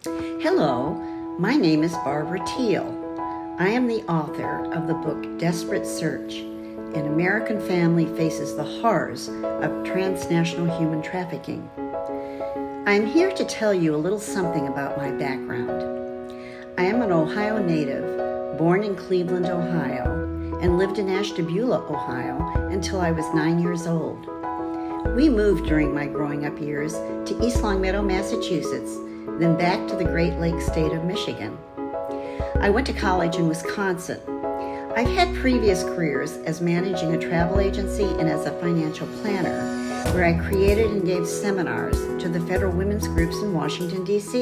Hello, my name is Barbara Teal. I am the author of the book Desperate Search: An American Family Faces the Horrors of Transnational Human Trafficking. I am here to tell you a little something about my background. I am an Ohio native, born in Cleveland, Ohio, and lived in Ashtabula, Ohio until I was 9 years old. We moved during my growing up years to East Longmeadow, Massachusetts, then back to the Great Lakes state of Michigan. I went to college in Wisconsin. I've had previous careers as managing a travel agency and as a financial planner, where I created and gave seminars to the federal women's groups in Washington, D.C.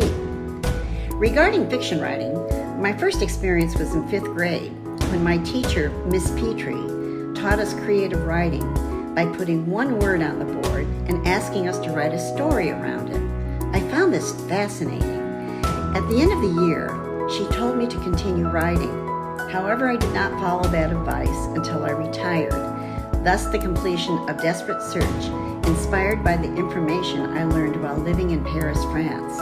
Regarding fiction writing, my first experience was in 5th grade when my teacher, Miss Petrie, taught us creative writing by putting one word on the board and asking us to write a story around it. I found this fascinating. At the end of the year, she told me to continue writing. However, I did not follow that advice until I retired, thus the completion of Desperate Search, inspired by the information I learned while living in Paris, France.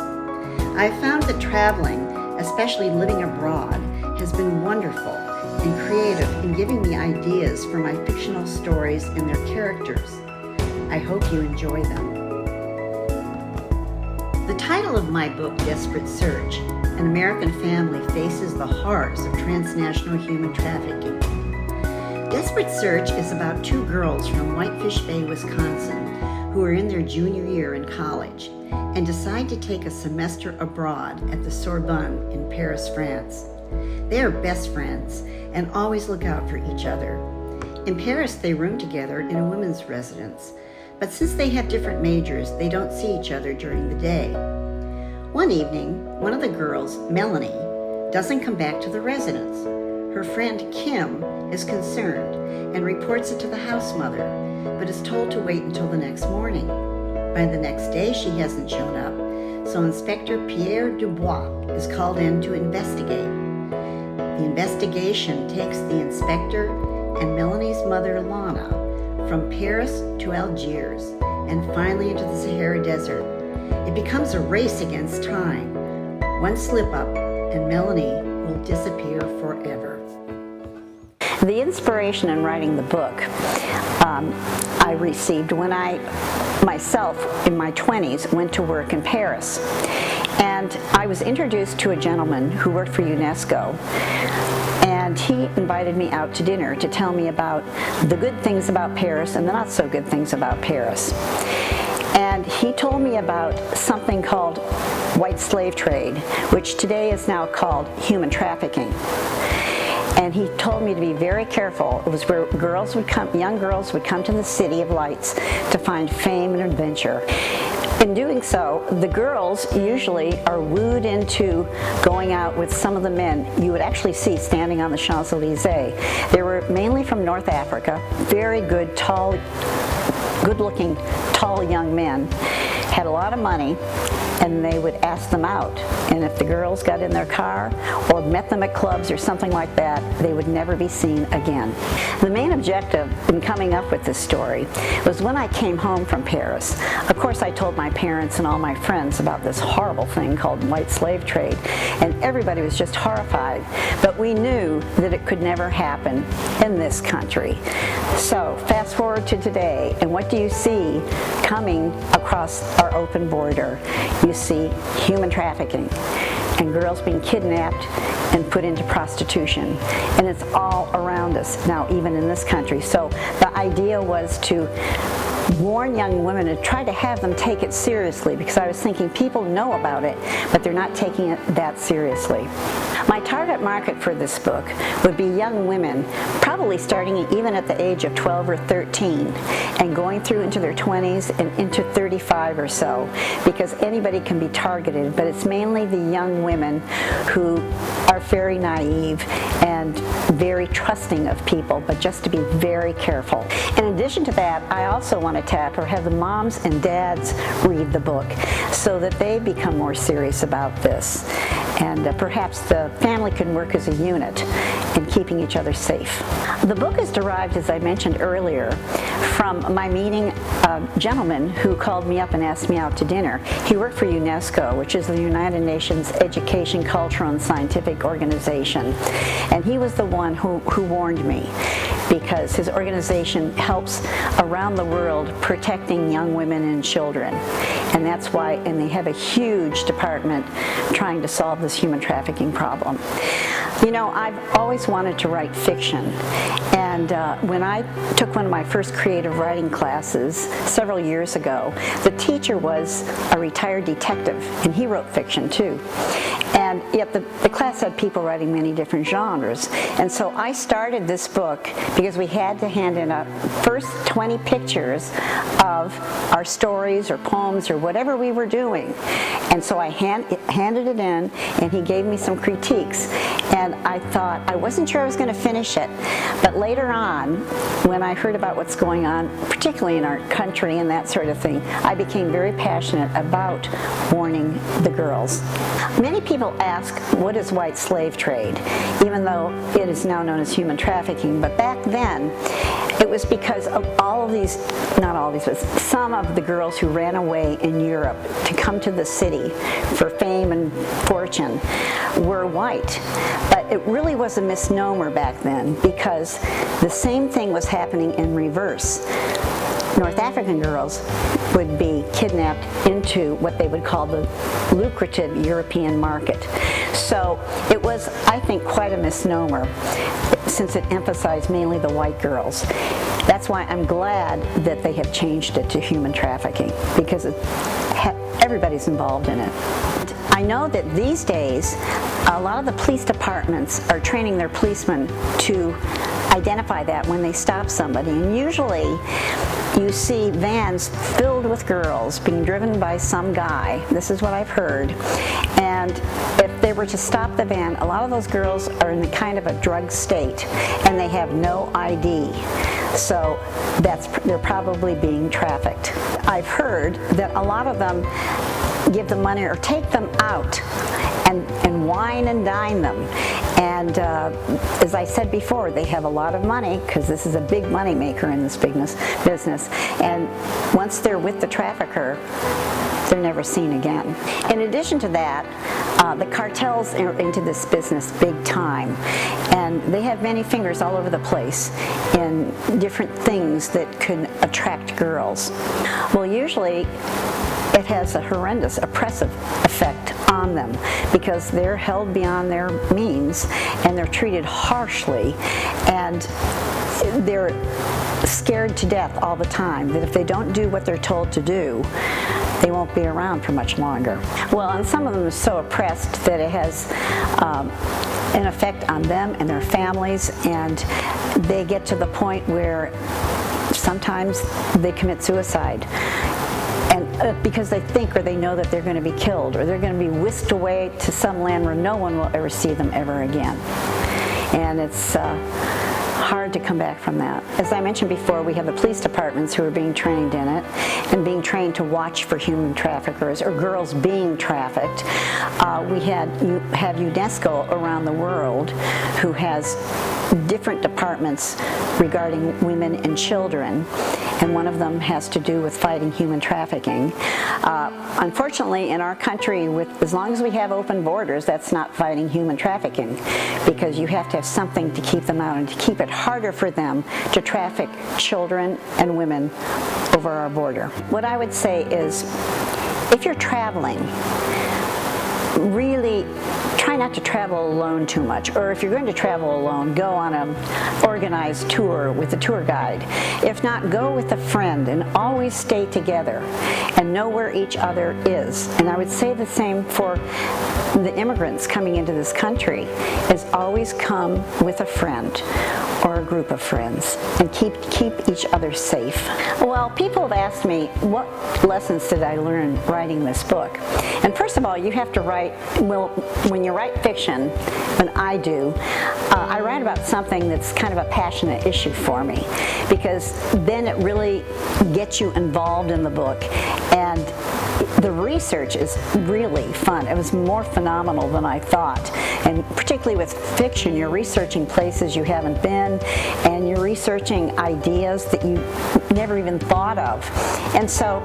I found that traveling, especially living abroad, has been wonderful and creative in giving me ideas for my fictional stories and their characters. I hope you enjoy them. The title of my book, Desperate Search: An American Family Faces the Horrors of Transnational Human Trafficking. Desperate Search is about 2 girls from Whitefish Bay, Wisconsin, who are in their junior year in college and decide to take a semester abroad at the Sorbonne in Paris, France. They are best friends and always look out for each other. In Paris, they room together in a women's residence, but since they have different majors, they don't see each other during the day. One evening, one of the girls, Melanie, doesn't come back to the residence. Her friend Kim is concerned and reports it to the house mother, but is told to wait until the next morning. By the next day, she hasn't shown up, so Inspector Pierre Dubois is called in to investigate. The investigation takes the inspector and Melanie's mother, Lana, from Paris to Algiers and finally into the Sahara Desert. It becomes a race against time. One slip up and Melanie will disappear forever. The inspiration in writing the book I received when I myself, in my 20s, went to work in Paris. And I was introduced to a gentleman who worked for UNESCO, and he invited me out to dinner to tell me about the good things about Paris and the not so good things about Paris. And he told me about something called white slave trade, which today is now called human trafficking. And he told me to be very careful. It was where young girls would come to the City of Lights to find fame and adventure. In doing so, the girls usually are wooed into going out with some of the men you would actually see standing on the Champs-Elysees. They were mainly from North Africa, very good, tall, good-looking, tall young men, had a lot of money, and they would ask them out. And if the girls got in their car or met them at clubs or something like that, they would never be seen again. The main objective in coming up with this story was when I came home from Paris. Of course, I told my parents and all my friends about this horrible thing called white slave trade, and everybody was just horrified. But we knew that it could never happen in this country. So fast forward to today, and what do you see coming across our open border? You see human trafficking and girls being kidnapped and put into prostitution. And it's all around us now, even in this country. So the idea was to warn young women and try to have them take it seriously, because I was thinking people know about it, but they're not taking it that seriously. My target market for this book would be young women, probably starting even at the age of 12 or 13 and going through into their 20s and into 35 or so, because anybody can be targeted, but it's mainly the young women who are very naive and very trusting of people, but just to be very careful. In addition to that, I also want to tap or have the moms and dads read the book so that they become more serious about this. and perhaps the family can work as a unit in keeping each other safe. The book is derived, as I mentioned earlier, from my meeting a gentleman who called me up and asked me out to dinner. He worked for UNESCO, which is the United Nations Education, Cultural, and Scientific Organization, and he was the one who warned me, because his organization helps around the world protecting young women and children. And that's why, and they have a huge department trying to solve this human trafficking problem. You know, I've always wanted to write fiction, and when I took one of my first creative writing classes several years ago, the teacher was a retired detective, and he wrote fiction too. And yet the class had people writing many different genres. And so I started this book because we had to hand in a first 20 pictures of our stories or poems or whatever we were doing. And so I handed it in, and he gave me some critiques. And I thought, I wasn't sure I was going to finish it. But later on, when I heard about what's going on, particularly in our country and that sort of thing, I became very passionate about warning the girls. Many people ask, what is white slave trade? Even though it is now known as human trafficking. But back then, it was because of all of these, not all of these, but some of the girls who ran away in Europe to come to the city for fame and fortune were white. But it really was a misnomer back then, because the same thing was happening in reverse. North African girls would be kidnapped into what they would call the lucrative European market. So it was, I think, quite a misnomer, since it emphasized mainly the white girls. That's why I'm glad that they have changed it to human trafficking, because everybody's involved in it. I know that these days, a lot of the police departments are training their policemen to identify that when they stop somebody. And usually, you see vans filled with girls being driven by some guy. This is what I've heard. And if they were to stop the van, a lot of those girls are in the kind of a drug state, and they have no ID. So they're probably being trafficked. I've heard that a lot of them give them money or take them out and wine and dine them. And as I said before, they have a lot of money, because this is a big money maker in this business. And once they're with the trafficker, they're never seen again. In addition to that, the cartels are into this business big time, and they have many fingers all over the place in different things that can attract girls. Well, usually it has a horrendous oppressive effect on them, because they're held beyond their means, and they're treated harshly, and they're scared to death all the time that if they don't do what they're told to do, they won't be around for much longer. Well, and some of them are so oppressed that it has an effect on them and their families, and they get to the point where sometimes they commit suicide. And because they think or they know that they're going to be killed, or they're going to be whisked away to some land where no one will ever see them ever again. And it's hard to come back from that. As I mentioned before, we have the police departments who are being trained in it and being trained to watch for human traffickers or girls being trafficked. We have UNESCO around the world who has different departments regarding women and children, and one of them has to do with fighting human trafficking. Unfortunately, in our country, as long as we have open borders, that's not fighting human trafficking, because you have to have something to keep them out and to keep it harder for them to traffic children and women over our border. What I would say is, if you're traveling, really try not to travel alone too much, or if you're going to travel alone, go on an organized tour with a tour guide. If not, go with a friend, and always stay together and know where each other is. And I would say the same for the immigrants coming into this country, is always come with a friend or a group of friends, and keep each other safe. Well, people have asked me, what lessons did I learn writing this book? And first of all, you have to write, well, when you write fiction, and I do, I write about something that's kind of a passionate issue for me, because then it really gets you involved in the book, and the research is really fun. It was more phenomenal than I thought. And particularly with fiction, you're researching places you haven't been, and you're researching ideas that you never even thought of. And so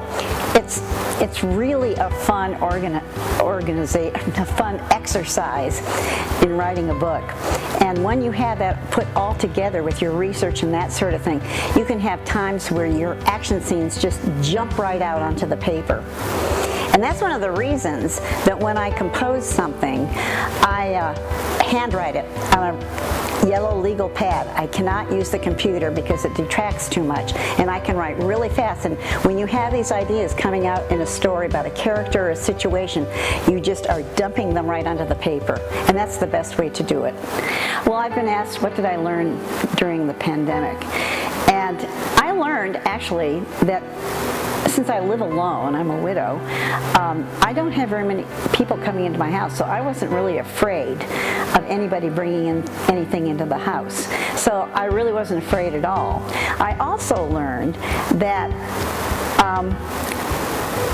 it's really a fun a fun exercise in writing a book. And when you have that put all together with your research and that sort of thing, you can have times where your action scenes just jump right out onto the paper. And that's one of the reasons that when I compose something, I handwrite it on a yellow legal pad. I cannot use the computer because it detracts too much, and I can write really fast. And when you have these ideas coming out in a story about a character or a situation, you just are dumping them right onto the paper, and that's the best way to do it. Well, I've been asked, what did I learn during the pandemic? And I learned actually that since I live alone, I'm a widow, I don't have very many people coming into my house, so I wasn't really afraid of anybody bringing in anything into the house. So I really wasn't afraid at all. I also learned that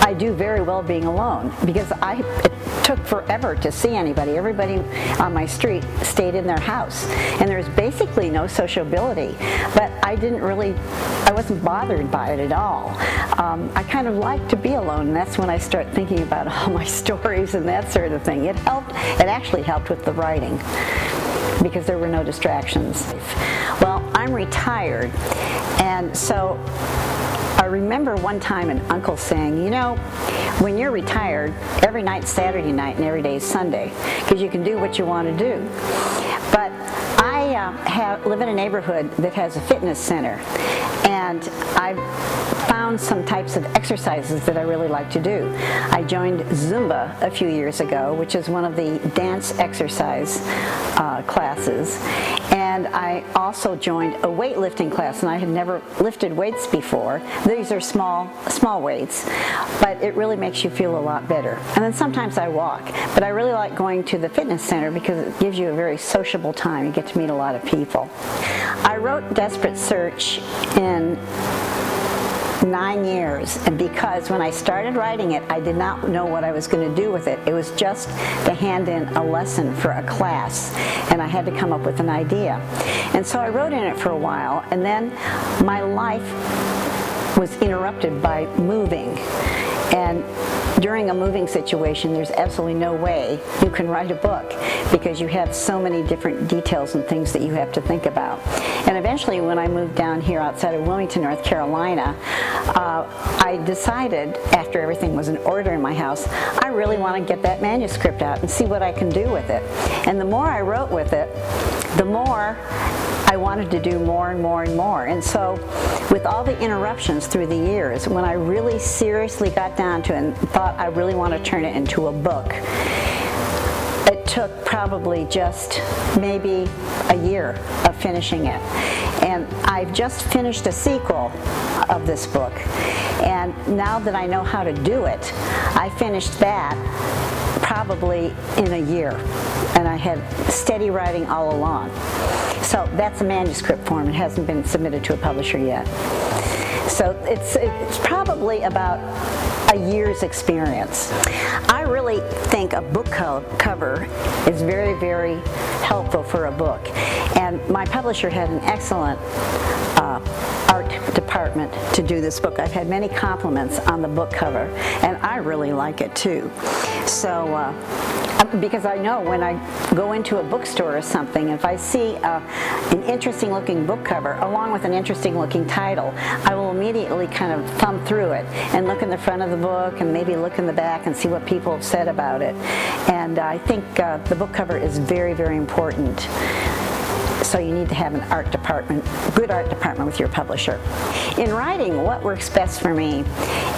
I do very well being alone because it took forever to see anybody. Everybody on my street stayed in their house, and there's basically no sociability. But I wasn't bothered by it at all. I kind of like to be alone, and that's when I start thinking about all my stories and that sort of thing. It actually helped with the writing because there were no distractions. Well, I'm retired, and so I remember one time an uncle saying, you know, when you're retired, every night's Saturday night and every day is Sunday because you can do what you want to do. But I live in a neighborhood that has a fitness center, and I found some types of exercises that I really like to do. I joined Zumba a few years ago, which is one of the dance exercise classes, and I also joined a weightlifting class, and I had never lifted weights before. These are small weights, but it really makes you feel a lot better. And then sometimes I walk, but I really like going to the fitness center because it gives you a very sociable time. You get to meet a lot of people. I wrote Desperate Search in 9 years, and because when I started writing it, I did not know what I was going to do with it. It was just to hand in a lesson for a class, and I had to come up with an idea. And so I wrote in it for a while, and then my life was interrupted by moving. And during a moving situation, there's absolutely no way you can write a book because you have so many different details and things that you have to think about. And eventually, when I moved down here outside of Wilmington, North Carolina, I decided, after everything was in order in my house, I really want to get that manuscript out and see what I can do with it. And the more I wrote with it, the more I wanted to do more and more and more. And so with all the interruptions through the years, when I really seriously got down to it and thought I really want to turn it into a book, it took probably just maybe a year of finishing it. And I've just finished a sequel of this book. And now that I know how to do it, I finished that probably in a year. And I had steady writing all along. So that's a manuscript form. It hasn't been submitted to a publisher yet. So it's probably about a year's experience. I really think a book cover is very, very helpful for a book. And my publisher had an excellent art department to do this book. I've had many compliments on the book cover, and I really like it too. So because I know when I go into a bookstore or something, if I see an interesting looking book cover along with an interesting looking title, I will immediately kind of thumb through it and look in the front of the book and maybe look in the back and see what people have said about it. And I think the book cover is very, very important. So you need to have an art department, good art department with your publisher. In writing, what works best for me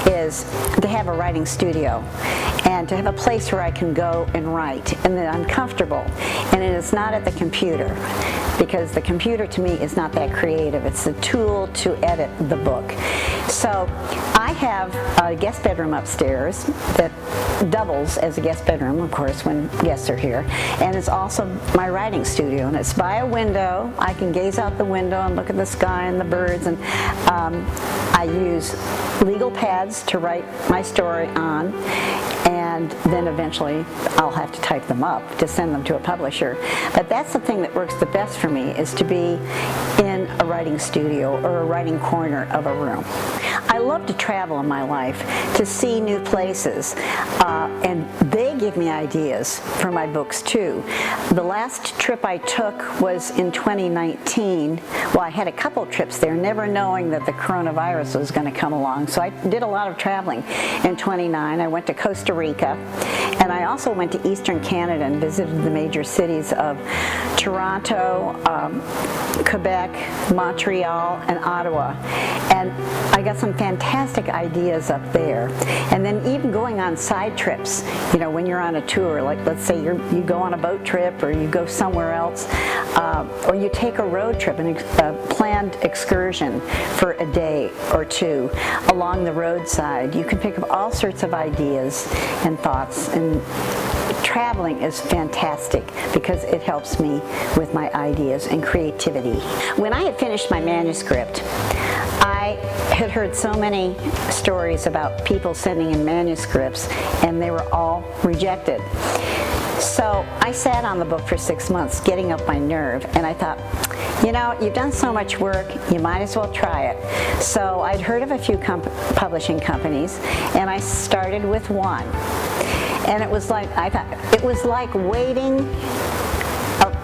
is to have a writing studio and to have a place where I can go and write and that I'm comfortable. And it is not at the computer, because the computer to me is not that creative. It's a tool to edit the book. So I have a guest bedroom upstairs that doubles as a guest bedroom, of course, when guests are here. And it's also my writing studio, and it's by a window. I can gaze out the window and look at the sky and the birds, and I use legal pads to write my story on, and then eventually I'll have to type them up to send them to a publisher. But that's the thing that works the best for me, is to be in a writing studio or a writing corner of a room. I love to travel in my life, to see new places, and they give me ideas for my books too. The last trip I took was in 2019. Well, I had a couple trips there, never knowing that the coronavirus was going to come along. So I did a lot of traveling. In 29, I went to Costa Rica, and I also went to Eastern Canada and visited the major cities of Toronto, Quebec, Montreal, and Ottawa. And I got some fantastic ideas up there. And then even going on side trips, you know, when you're on a tour, like let's say you go on a boat trip or you go somewhere else, or you take a road trip, a planned excursion for a day or two along the roadside, you can pick up all sorts of ideas and thoughts. And traveling is fantastic because it helps me with my ideas and creativity. When I had finished my manuscript, I had heard so many stories about people sending in manuscripts, and they were all rejected. So I sat on the book for 6 months, getting up my nerve, and I thought, you know, you've done so much work, you might as well try it. So I'd heard of a few publishing companies, and I started with one. And it was like, I thought, it was like waiting.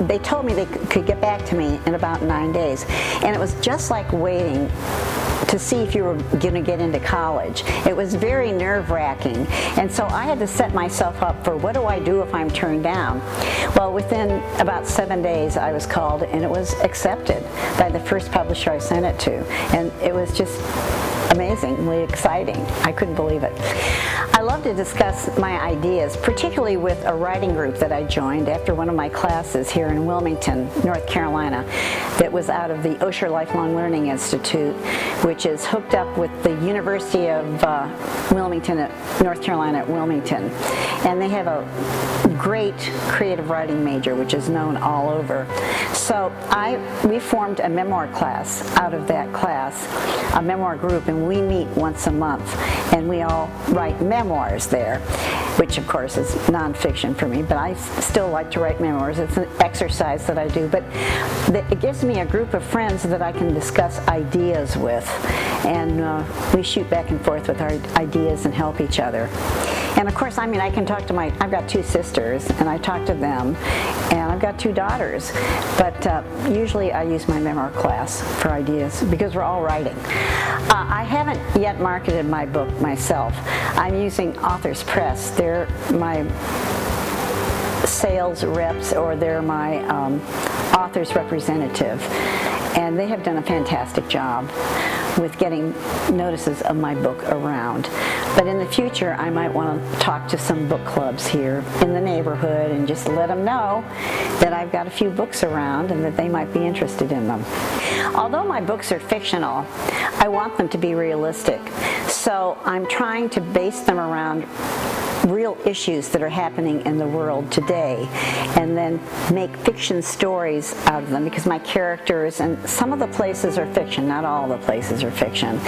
They told me they could get back to me in about 9 days. And it was just like waiting to see if you were going to get into college. It was very nerve-wracking. And so I had to set myself up for, what do I do if I'm turned down? Well, within about 7 days, I was called, and it was accepted by the first publisher I sent it to. And it was just amazingly exciting. I couldn't believe it. I love to discuss my ideas, particularly with a writing group that I joined after one of my classes here in Wilmington, North Carolina, that was out of the Osher Lifelong Learning Institute, which is hooked up with the University of Wilmington, North Carolina at Wilmington. And they have a great creative writing major, which is known all over. So we formed a memoir class out of that class, a memoir group, and we meet once a month, and we all write memoirs there, which of course is nonfiction for me, but I still like to write memoirs. It's an exercise that I do, but it gives me a group of friends that I can discuss ideas with, and we shoot back and forth with our ideas and help each other. And of course, I mean, I can talk to I've got 2 sisters, and I talk to them, and I've got 2 daughters, but usually I use my memoir class for ideas because we're all writing. I haven't yet marketed my book myself. I'm using Authors Press. They're my sales reps, or they're my author's representative, and they have done a fantastic job with getting notices of my book around. But in the future, I might want to talk to some book clubs here in the neighborhood and just let them know that I've got a few books around and that they might be interested in them. Although my books are fictional, I want them to be realistic. So I'm trying to base them around real issues that are happening in the world today, and then make fiction stories out of them, because my characters, and some of the places are fiction, not all the places are fiction,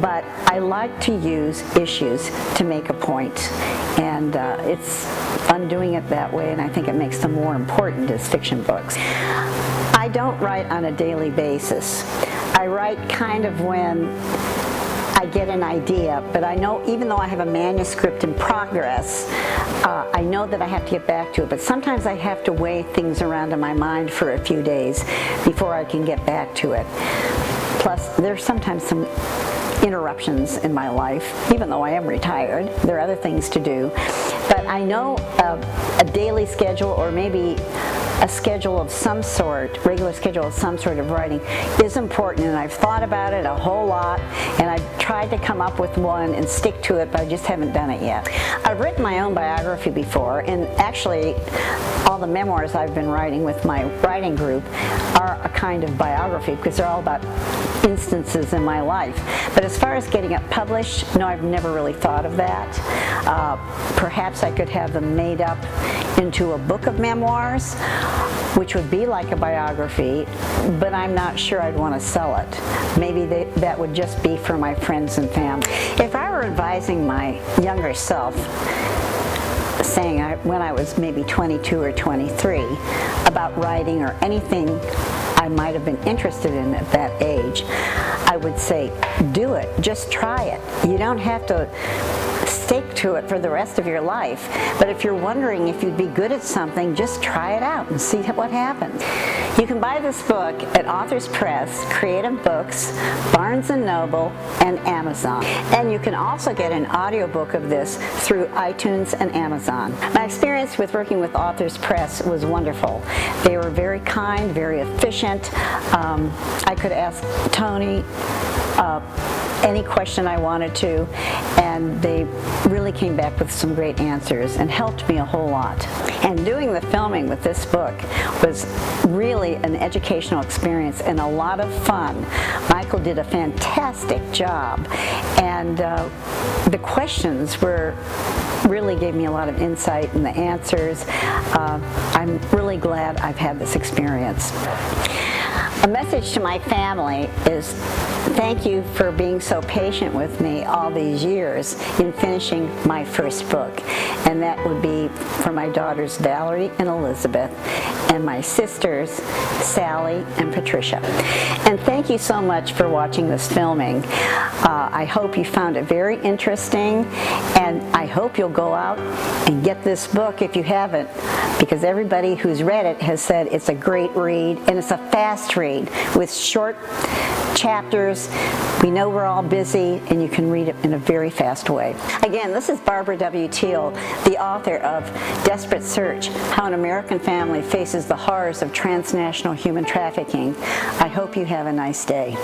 but I like to use issues to make a point, and it's fun doing it that way, and I think it makes them more important as fiction books. I don't write on a daily basis. I write kind of when I get an idea, but I know, even though I have a manuscript in progress, I know that I have to get back to it, but sometimes I have to weigh things around in my mind for a few days before I can get back to it. Plus, there's sometimes some interruptions in my life. Even though I am retired, there are other things to do. But I know a daily schedule, or maybe a schedule of some sort, regular schedule of some sort of writing, is important, and I've thought about it a whole lot, and I've tried to come up with one and stick to it, but I just haven't done it yet. I've written my own biography before, and actually all the memoirs I've been writing with my writing group are a kind of biography, because they're all about instances in my life. But as far as getting it published, no, I've never really thought of that. Perhaps I could have them made up into a book of memoirs, which would be like a biography, but I'm not sure I'd want to sell it. Maybe that would just be for my friends and family. If I were advising my younger self, saying when I was maybe 22 or 23, about writing or anything I might have been interested in at that age, I would say, do it. Just try it. You don't have to stick to it for the rest of your life. But if you're wondering if you'd be good at something, just try it out and see what happens. You can buy this book at Authors Press, Creative Books, Barnes & Noble, and Amazon. And you can also get an audiobook of this through iTunes and Amazon. My experience with working with Authors Press was wonderful. They were very kind, very efficient. I could ask Tony any question I wanted to, and they really came back with some great answers and helped me a whole lot. And doing the filming with this book was really an educational experience and a lot of fun. Michael did a fantastic job, and the questions really gave me a lot of insight, and the answers. I'm really glad I've had this experience. A message to my family is thank you for being so patient with me all these years in finishing my first book. And that would be for my daughters Valerie and Elizabeth, and my sisters Sally and Patricia. And thank you so much for watching this filming. I hope you found it very interesting, and I hope you'll go out and get this book if you haven't, because everybody who's read it has said it's a great read, and it's a fast read with short chapters. We know we're all busy, and you can read it in a very fast way. Again, this is Barbara W. Teal, the author of Desperate Search: How an American Family Faces the Horrors of Transnational Human Trafficking. I hope you have a nice day.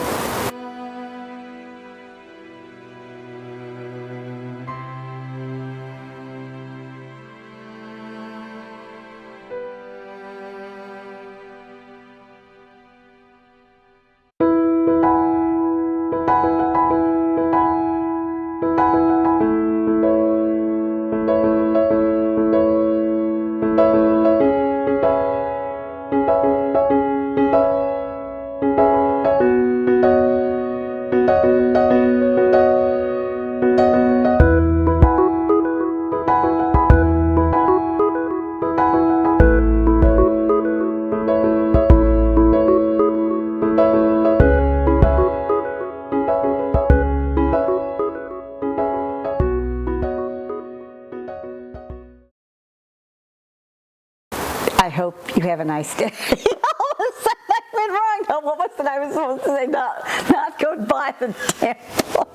I hope you have a nice day. I went wrong. What was it I was supposed to say? Not go by the temple.